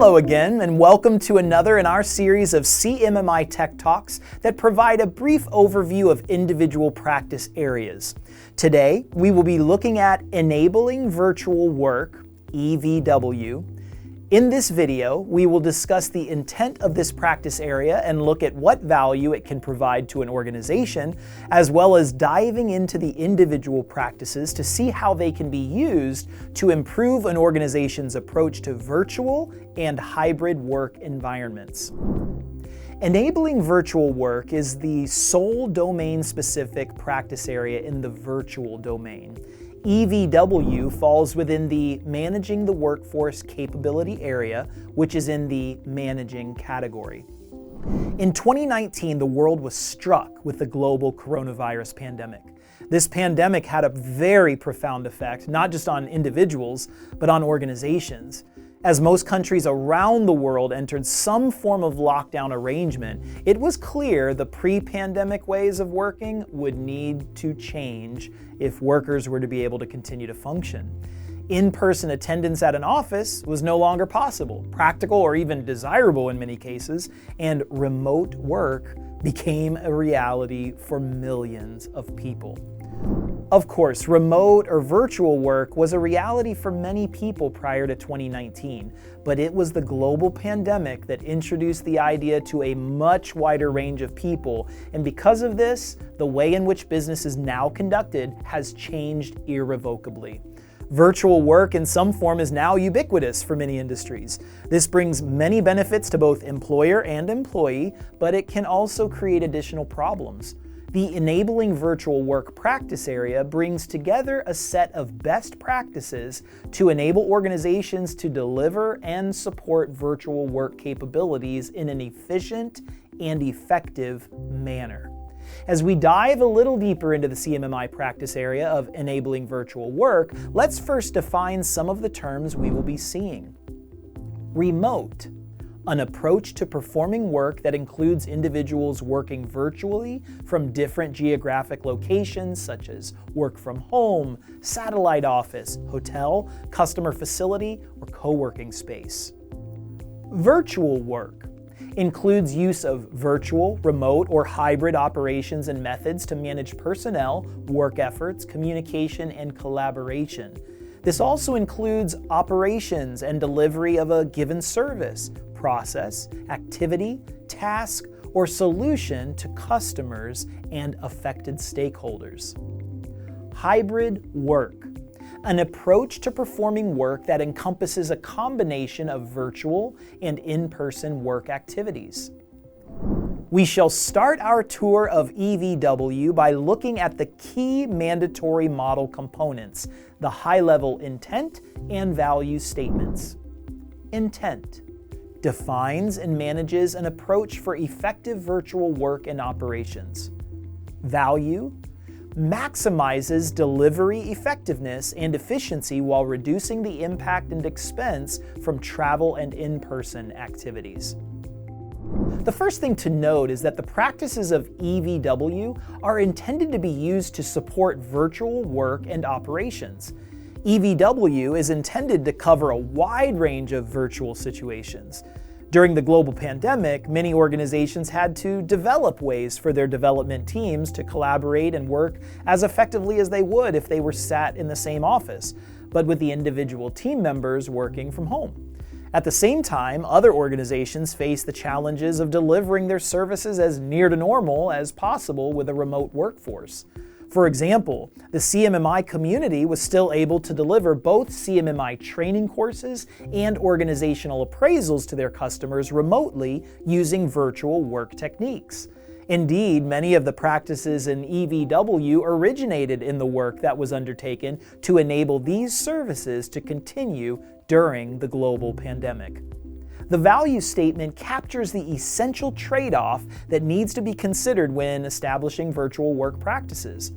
Hello again, and welcome to another in our series of CMMI Tech Talks that provide a brief overview of individual practice areas. Today, we will be looking at enabling virtual work, EVW. In this video, we will discuss the intent of this practice area and look at what value it can provide to an organization, as well as diving into the individual practices to see how they can be used to improve an organization's approach to virtual and hybrid work environments. Enabling virtual work is the sole domain-specific practice area in the virtual domain. EVW falls within the Managing the Workforce Capability area, which is in the Managing category. In 2019, the world was struck with the global coronavirus pandemic. This pandemic had a very profound effect, not just on individuals, but on organizations. As most countries around the world entered some form of lockdown arrangement, it was clear the pre-pandemic ways of working would need to change if workers were to be able to continue to function. In-person attendance at an office was no longer possible, practical, or even desirable in many cases, and remote work became a reality for millions of people. Of course, remote or virtual work was a reality for many people prior to 2019, but it was the global pandemic that introduced the idea to a much wider range of people, and because of this, the way in which business is now conducted has changed irrevocably. Virtual work in some form is now ubiquitous for many industries. This brings many benefits to both employer and employee, but it can also create additional problems. The Enabling Virtual Work practice area brings together a set of best practices to enable organizations to deliver and support virtual work capabilities in an efficient and effective manner. As we dive a little deeper into the CMMI practice area of enabling virtual work, let's first define some of the terms we will be seeing. Remote. An approach to performing work that includes individuals working virtually from different geographic locations such as work from home, satellite office, hotel, customer facility, or co-working space. Virtual work includes use of virtual, remote, or hybrid operations and methods to manage personnel, work efforts, communication, and collaboration. This also includes operations and delivery of a given service, process, activity, task, or solution to customers and affected stakeholders. Hybrid work. An approach to performing work that encompasses a combination of virtual and in-person work activities. We shall start our tour of EVW by looking at the key mandatory model components, the high-level intent and value statements. Intent defines and manages an approach for effective virtual work and operations. Value maximizes delivery effectiveness and efficiency while reducing the impact and expense from travel and in-person activities. The first thing to note is that the practices of EVW are intended to be used to support virtual work and operations. EVW is intended to cover a wide range of virtual situations. During the global pandemic, many organizations had to develop ways for their development teams to collaborate and work as effectively as they would if they were sat in the same office, but with the individual team members working from home. At the same time, other organizations face the challenges of delivering their services as near to normal as possible with a remote workforce. For example, the CMMI community was still able to deliver both CMMI training courses and organizational appraisals to their customers remotely using virtual work techniques. Indeed, many of the practices in EVW originated in the work that was undertaken to enable these services to continue during the global pandemic. The value statement captures the essential trade-off that needs to be considered when establishing virtual work practices.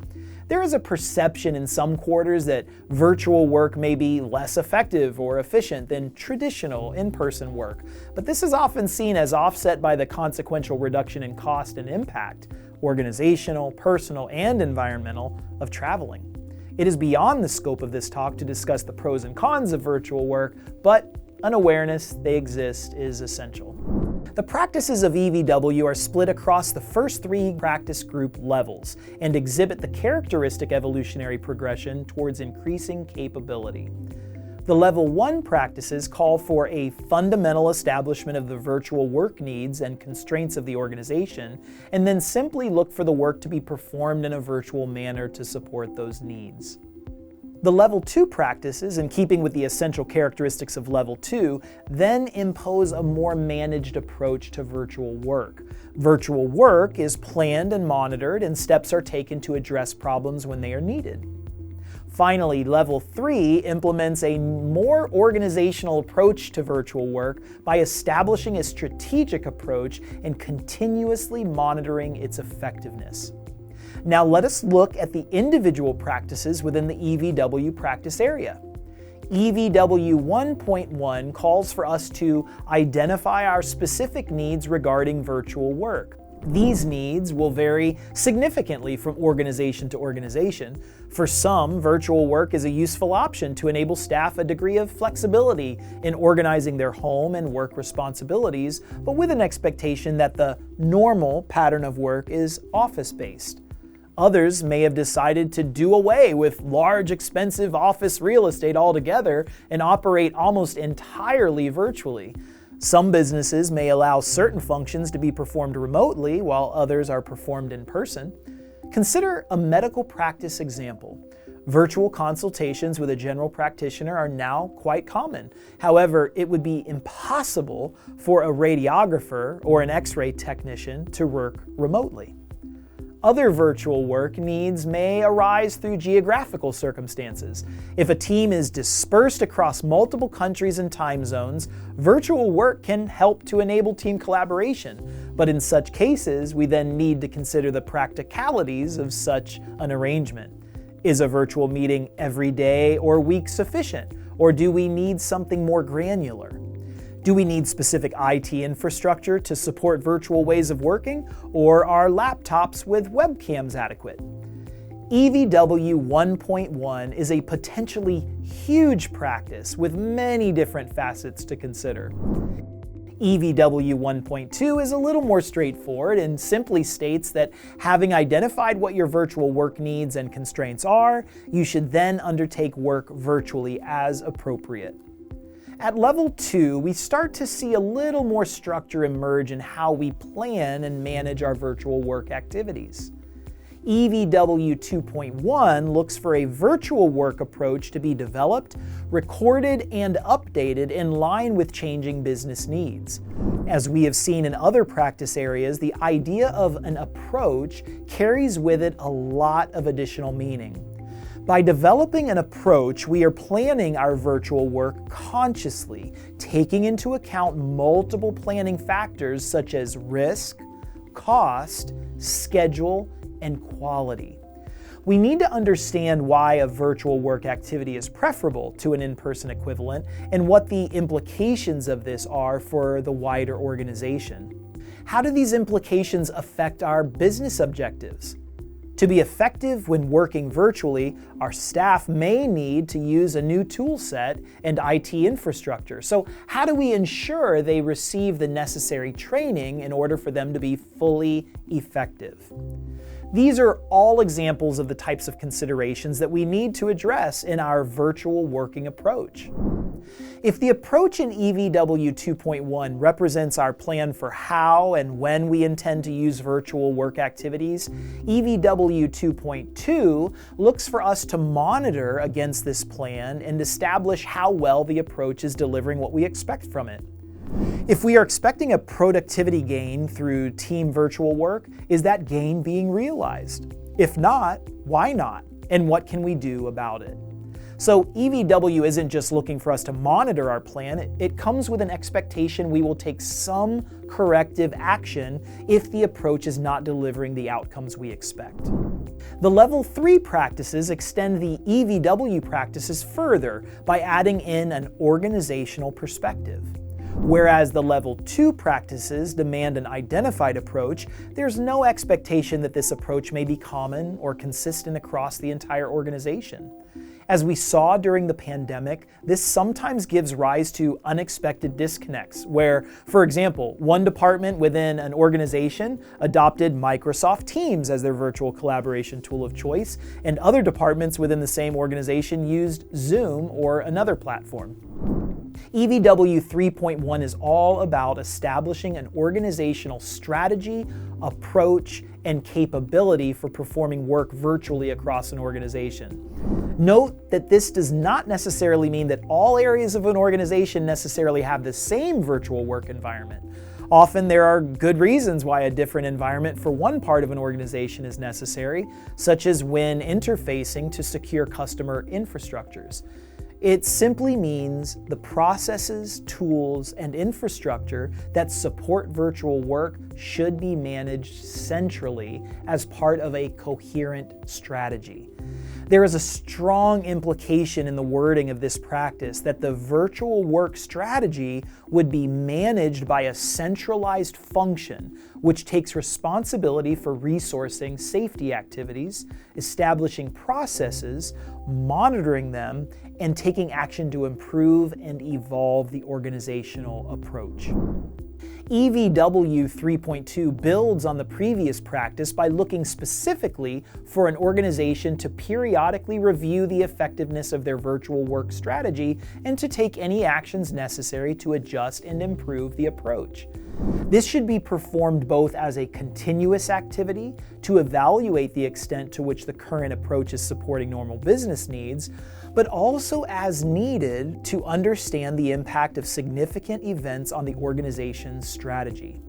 There is a perception in some quarters that virtual work may be less effective or efficient than traditional in-person work, but this is often seen as offset by the consequential reduction in cost and impact, organizational, personal, and environmental, of traveling. It is beyond the scope of this talk to discuss the pros and cons of virtual work, but an awareness they exist is essential. The practices of EVW are split across the first 3 practice group levels and exhibit the characteristic evolutionary progression towards increasing capability. The Level 1 practices call for a fundamental establishment of the virtual work needs and constraints of the organization, and then simply look for the work to be performed in a virtual manner to support those needs. The Level 2 practices, in keeping with the essential characteristics of Level 2, then impose a more managed approach to virtual work. Virtual work is planned and monitored, and steps are taken to address problems when they are needed. Finally, Level 3 implements a more organizational approach to virtual work by establishing a strategic approach and continuously monitoring its effectiveness. Now let us look at the individual practices within the EVW practice area. EVW 1.1 calls for us to identify our specific needs regarding virtual work. These needs will vary significantly from organization to organization. For some, virtual work is a useful option to enable staff a degree of flexibility in organizing their home and work responsibilities, but with an expectation that the normal pattern of work is office-based. Others may have decided to do away with large, expensive office real estate altogether and operate almost entirely virtually. Some businesses may allow certain functions to be performed remotely while others are performed in person. Consider a medical practice example. Virtual consultations with a general practitioner are now quite common. However, it would be impossible for a radiographer or an X-ray technician to work remotely. Other virtual work needs may arise through geographical circumstances. If a team is dispersed across multiple countries and time zones, virtual work can help to enable team collaboration. But in such cases, we then need to consider the practicalities of such an arrangement. Is a virtual meeting every day or week sufficient? Or do we need something more granular? Do we need specific IT infrastructure to support virtual ways of working, or are laptops with webcams adequate? EVW 1.1 is a potentially huge practice with many different facets to consider. EVW 1.2 is a little more straightforward and simply states that having identified what your virtual work needs and constraints are, you should then undertake work virtually as appropriate. At Level 2, we start to see a little more structure emerge in how we plan and manage our virtual work activities. EVW 2.1 looks for a virtual work approach to be developed, recorded, and updated in line with changing business needs. As we have seen in other practice areas, the idea of an approach carries with it a lot of additional meaning. By developing an approach, we are planning our virtual work consciously, taking into account multiple planning factors such as risk, cost, schedule, and quality. We need to understand why a virtual work activity is preferable to an in-person equivalent and what the implications of this are for the wider organization. How do these implications affect our business objectives? To be effective when working virtually, our staff may need to use a new tool set and IT infrastructure. So how do we ensure they receive the necessary training in order for them to be fully effective? These are all examples of the types of considerations that we need to address in our virtual working approach. If the approach in EVW 2.1 represents our plan for how and when we intend to use virtual work activities, EVW 2.2 looks for us to monitor against this plan and establish how well the approach is delivering what we expect from it. If we are expecting a productivity gain through team virtual work, is that gain being realized? If not, why not? And what can we do about it? So EVW isn't just looking for us to monitor our plan, it comes with an expectation we will take some corrective action if the approach is not delivering the outcomes we expect. The Level 3 practices extend the EVW practices further by adding in an organizational perspective. Whereas the Level 2 practices demand an identified approach, there's no expectation that this approach may be common or consistent across the entire organization. As we saw during the pandemic, this sometimes gives rise to unexpected disconnects where, for example, one department within an organization adopted Microsoft Teams as their virtual collaboration tool of choice, and other departments within the same organization used Zoom or another platform. EVW 3.1 is all about establishing an organizational strategy, approach, and capability for performing work virtually across an organization. Note that this does not necessarily mean that all areas of an organization necessarily have the same virtual work environment. Often there are good reasons why a different environment for one part of an organization is necessary, such as when interfacing to secure customer infrastructures. It simply means the processes, tools, and infrastructure that support virtual work should be managed centrally as part of a coherent strategy. There is a strong implication in the wording of this practice that the virtual work strategy would be managed by a centralized function, which takes responsibility for resourcing safety activities, establishing processes, monitoring them, and taking action to improve and evolve the organizational approach. EVW 3.2 builds on the previous practice by looking specifically for an organization to periodically review the effectiveness of their virtual work strategy and to take any actions necessary to adjust and improve the approach. This should be performed both as a continuous activity to evaluate the extent to which the current approach is supporting normal business needs, but also as needed to understand the impact of significant events on the organization's strategy.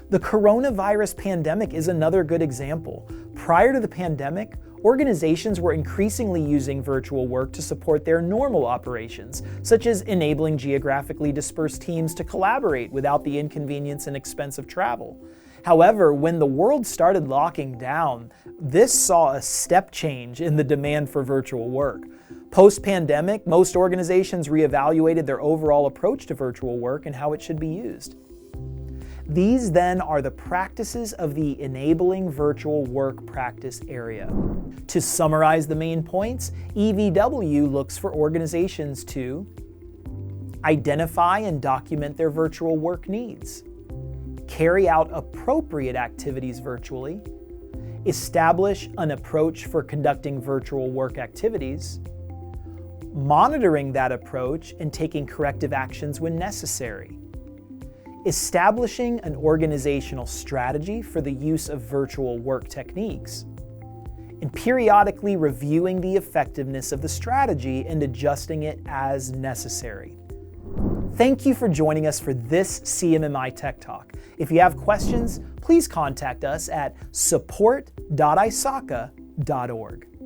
The coronavirus pandemic is another good example. Prior to the pandemic, organizations were increasingly using virtual work to support their normal operations, such as enabling geographically dispersed teams to collaborate without the inconvenience and expense of travel. However, when the world started locking down, this saw a step change in the demand for virtual work. Post-pandemic, most organizations reevaluated their overall approach to virtual work and how it should be used. These then are the practices of the enabling virtual work practice area. To summarize the main points, EVW looks for organizations to identify and document their virtual work needs, carry out appropriate activities virtually, establish an approach for conducting virtual work activities, monitoring that approach and taking corrective actions when necessary, establishing an organizational strategy for the use of virtual work techniques, and periodically reviewing the effectiveness of the strategy and adjusting it as necessary. Thank you for joining us for this CMMI Tech Talk. If you have questions, please contact us at support.isaca.org.